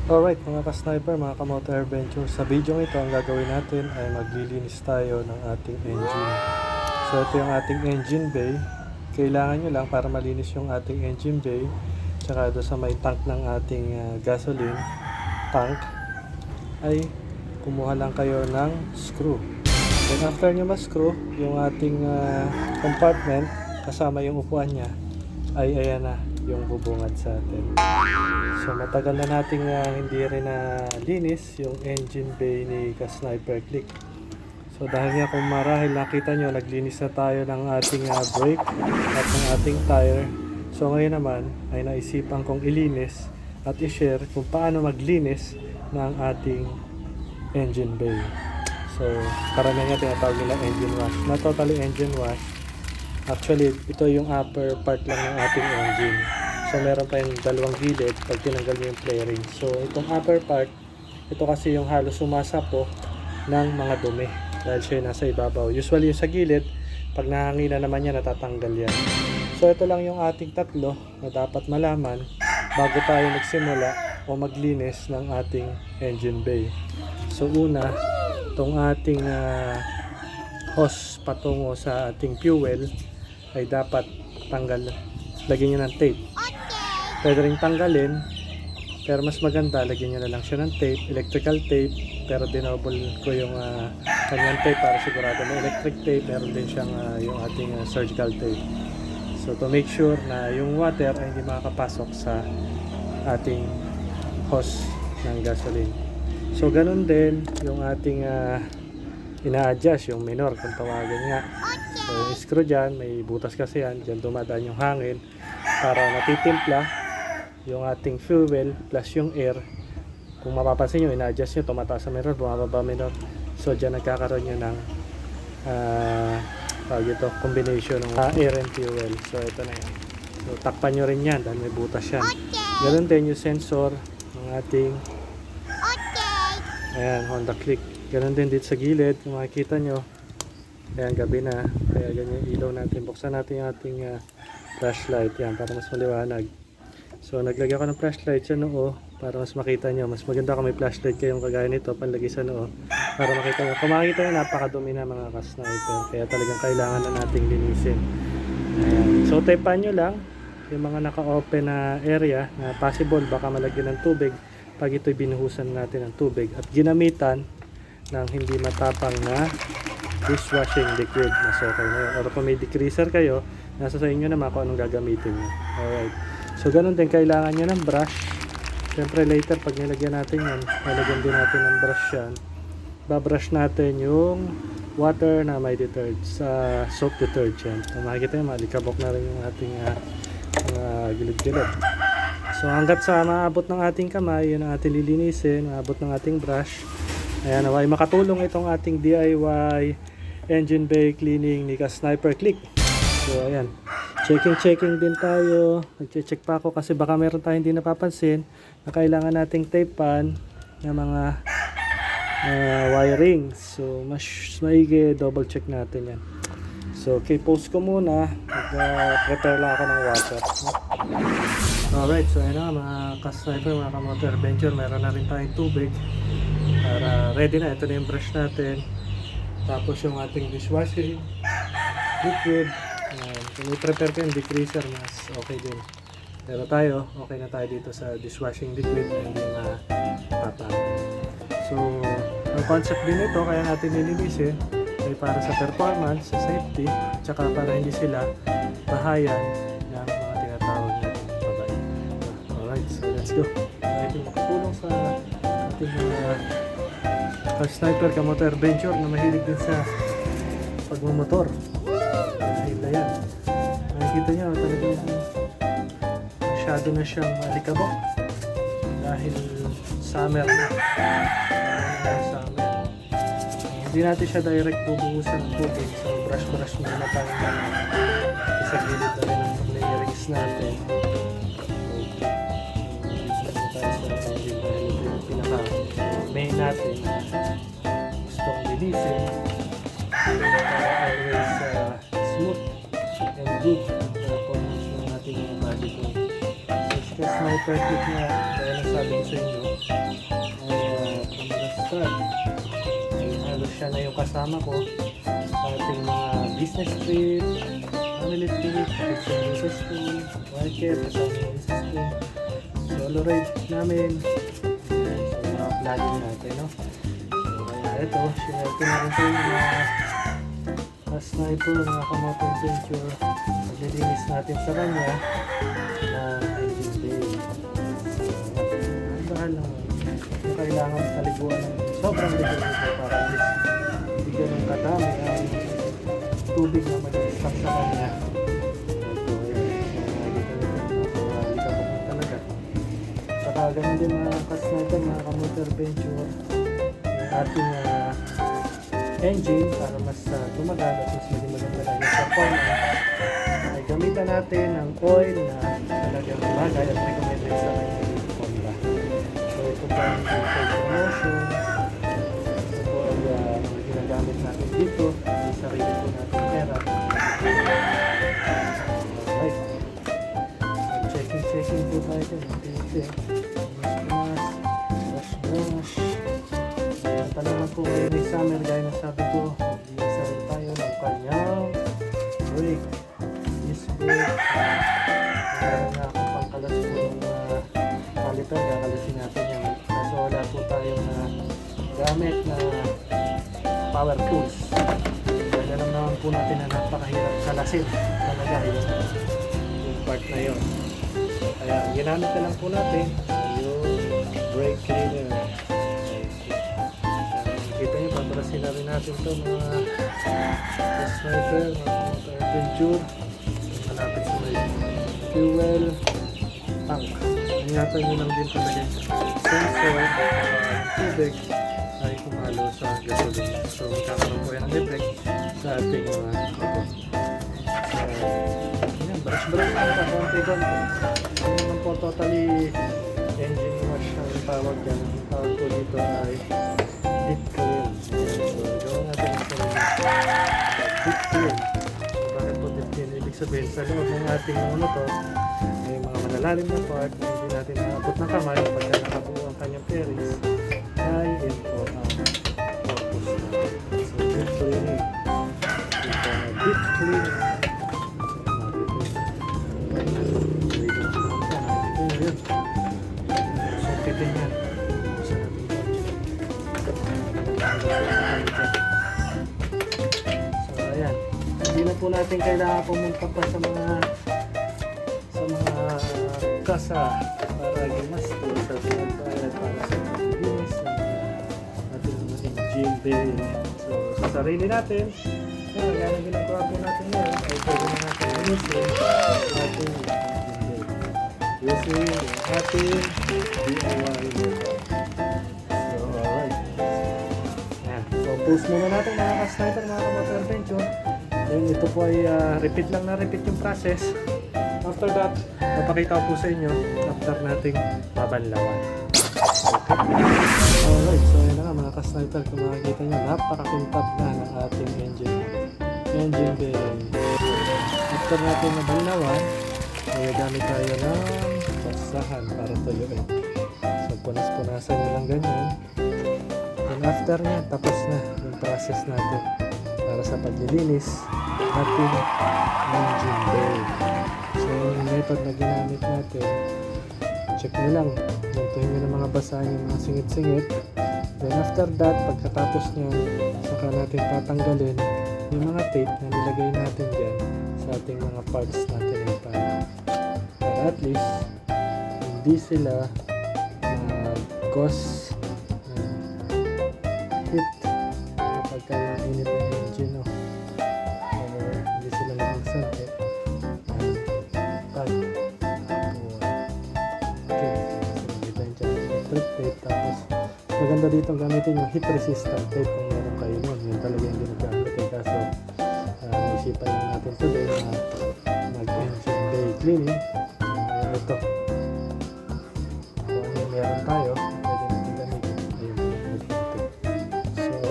Alright mga ka-sniper, mga ka-motor adventure, sa video ito ang gagawin natin ay maglilinis tayo ng ating engine. So ito yung ating engine bay. Kailangan nyo lang para malinis yung ating engine bay, tsaka doon sa may tank ng ating gasoline tank, ay kumuha lang kayo ng screw. Then after nyo ma-screw yung ating compartment kasama yung upuan nya, ay ayan na yung bubungad sa atin. So matagal na nating hindi rin na linis yung engine bay ni ka-Sniper Click. So dahil nga kung marahil nakita nyo, naglinis na tayo ng ating brake at ng ating tire. So ngayon naman ay naisipan kong ilinis at i-share kung paano maglinis ng ating engine bay. So karamihan nga tinatawag nila engine wash. Not totally engine wash. Actually ito yung upper part lang ng ating engine. So meron pa yung dalawang gilid pag tinanggal nyo yung flaring. So itong upper part, ito kasi yung halos sumasapo ng mga dumi dahil siya nasa ibabaw. Usually yung sa gilid, pag nahangina naman yan, natatanggal yan. So ito lang yung ating tatlo na dapat malaman bago tayo magsimula o maglinis ng ating engine bay. So una, itong ating hose patungo sa ating fuel ay dapat tanggal. Lagyan nyo ng tape. Pwede rin tanggalin, pero mas maganda lagyan nyo na lang siya ng tape, electrical tape, pero dinouble ko yung kanyang tape para sigurado may electric tape. Meron din siyang yung ating surgical tape, so to make sure na yung water ay hindi makakapasok sa ating hose ng gasoline. So ganun din yung ating ina-adjust yung minor kung tawagan nga. So yung screw dyan, may butas kasi yan, dyan dumadaan yung hangin para natitimpla yung ating fuel plus yung air. Kung mapapansin nyo, ina-adjust nyo, tumataas sa minor, bumababa minor. So dyan nagkakaroon nyo ng combination ng air and fuel. So ito na yan. So takpan nyo rin yan dahil may butas yan. Ganun din yung sensor ng ating ayan, Honda Click. Ganun din dito sa gilid, kung makikita nyo, ayan, gabi na, kaya ganyan ilaw natin. Buksan natin yung ating flashlight yan para mas maliwanag. So naglagay ako ng flashlight sa noo para mas makita nyo. Mas maganda kung may flashlight kayong kagaya nito, panlagay sa noo para makita nyo. Kung makikita nyo, napakadumi na mga ka-sniper, kaya talagang kailangan na nating linisin. Ayan. So tapean nyo lang yung mga naka-open na area na possible baka malagyan ng tubig pag ito'y binuhusan natin ng tubig at ginamitan ng hindi matapang na dishwashing liquid. Mas okay na yun. Or kung may degreaser kayo, nasa sa inyo naman kung anong gagamitin nyo. Alright. So ganun din, kailangan nyo ng brush. Siyempre later pag nilagyan natin yan, nilagyan din natin ng brush yan. Babrush natin yung water na may detergent sa soap detergent. So makikita nyo, malikabok na rin yung ating gilid-gilid. So hanggat sa maabot ng ating kamay, yun ang ating lilinisin, maabot ng ating brush. Ayan, naway makatulong itong ating DIY engine bay cleaning ni ka-Sniper Click. So ayan, checking din tayo. Nagche-check pa ako kasi baka meron tayong hindi napapansin na kailangan nating tapean ng mga wirings. So mas maigi double check natin yan. So okay, pause ko muna. Prepare lang ako ng water. Alright, so ayun na mga ka-sniper, mga ka-motor adventure, meron na rin tayong tubig para ready na. Ito na yung brush natin, tapos yung ating dishwashing liquid. Kung i-prepare ko yung degreaser, mas okay din. Pero tayo, okay na tayo dito sa dishwashing liquid na hindi matapang. So ang concept din ito, kaya natin nilinisin ay para sa performance, sa safety, tsaka para hindi sila bahayan ng mga tinatawag natin pabay. Alright, so let's go. Ito makatulong sa ating ka-sniper, ka-motor adventure na mahilig din sa pagmumotor. Dahil na yan, nakikita nyo talagang masyado na siyang alikabok dahil summer na. Summer. Hindi natin siya direct bubuhusan ng tubig, so brush muna tayo na sa gilid na rin ng layerings natin. Main natin gustong linisin para always smooth and good performance ng ating body ko. So, Sniper Click nga, dahil nasabi ko sa inyo, siya na yung kasama ko sa ating mga business trip, family trip, kapit sa school, market, kasama yung sa school, solo ride namin. Ayan, so mga vlogging natin, no? So kaya ito, share ko na rin sa inyo na sniper, mga kamote adventure. Maglilinis natin sa kanya na engine bay. So, mahal lang. Kung kailangan taliguan ng sobrang ligo para at least hindi ganun kadami ang tubig na mag-stack sa kanya. Ito, nakikita ko na talaga. Saka ganun din mga kasnagan, mga kamote adventure, yung ating engine para mas tumagal at mas hindi maganda yung performance ay gamitan natin ng oil na talagang bagay at recommended sa kanya yung Honda. So ito pa yung promotion. Ito po ay mga ginagamit natin dito. Yung sarili po natin pera. Alright. Checking po tayo dyan. Brush. Tanungan po ngayon ng summer, gaya na sabi ko, mag-iisa rin tayo ng kanyang brake. This brake, meron na akong pangkalas po ng caliper, kakalasin natin yan. Kaso wala po tayong gamit na power tools. Kaya alam naman po natin na napakahirap kalasin talaga yung part na yun. Kaya ginamit na lang po natin yung brake cleaner. Kita nyo, patrasin na rin natin ito mga sniper, mga adventure. Malapit sa may fuel tank. Ingatan nyo lang din talaga yung sensor, tubig ay kumalo sa gasoline. So magkakaroon po yan ng defect sa ating mga motor. Yan, brush lang pa, konti-konti. Hindi naman po totally engine wash ang tawag dyan. Ang tawag po dito ay deep clean. So, gawin natin ito rin. Deep clean. Bakit po deep clean? Ibig sabihin, sa loob ng ating motor, may mga malalalim na part na hindi natin nakapot ng kamay pagka nakabuo ang kanyang bearings, ay yun po ang purpose natin. So, deep cleaning. Deep cleaning. So, kitin yan. So ayan, hindi na po natin kailangan pumunta pa sa mga kasa para gimasto sa pagbayad para sa paglinis ng ating engine bay. So sa sarili natin, yan ang ginagawa po natin ngayon ay pwede na natin linisin ating engine bay using yung ating DIY method. So alright. So, post muna natin mga ka-sniper, mga ka-motor adventure. Then, ito po ay repeat lang na repeat yung process. After that, papakita ko po sa inyo after nating babanlawan. Okay. Alright, so yun na nga mga ka-sniper. Kung makikita nyo, napakakintab na ng ating engine bay. After natin nabanlawan, ay gamit tayo ng basahan para tuyuin. So, punas-punasan nyo lang ganyan. And after niya, tapos na yung process natin para sa paglilinis ating engine bay. So yung method na ginamit natin, check nyo lang, hintuin nyo ng mga basahan yung mga singit-singit. Then after that, pagkatapos nyo, saka natin tatanggalin yung mga tape na nilagay natin dyan sa ating mga parts natin ng pana. Para at least, hindi sila cause hit kapag init ang engine, no? Or hindi sila lumagsan pag okay, so dito yung electric tape. Tapos maganda dito gamitin yung heat resistant tape kung meron kayo nun. Yun talaga yung ginagamit kaso naisipan lang natin today na mag engine bay cleaning. Ito kung ano meron tayo pwede natin gamitin.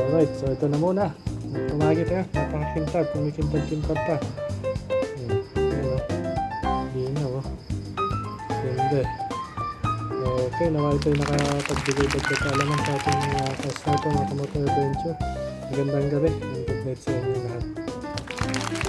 Alright, so ito na muna. Tumagit yan, napakakintab, kumikintab-kintab pa. Ayan o. Linaw o. Ganda. Okay, naman ito yung nakapag-deliver sa kalaman sa ating mga ka-sniper, mga kamotor adventure. Magandang gabi. And good night sa inyo lahat.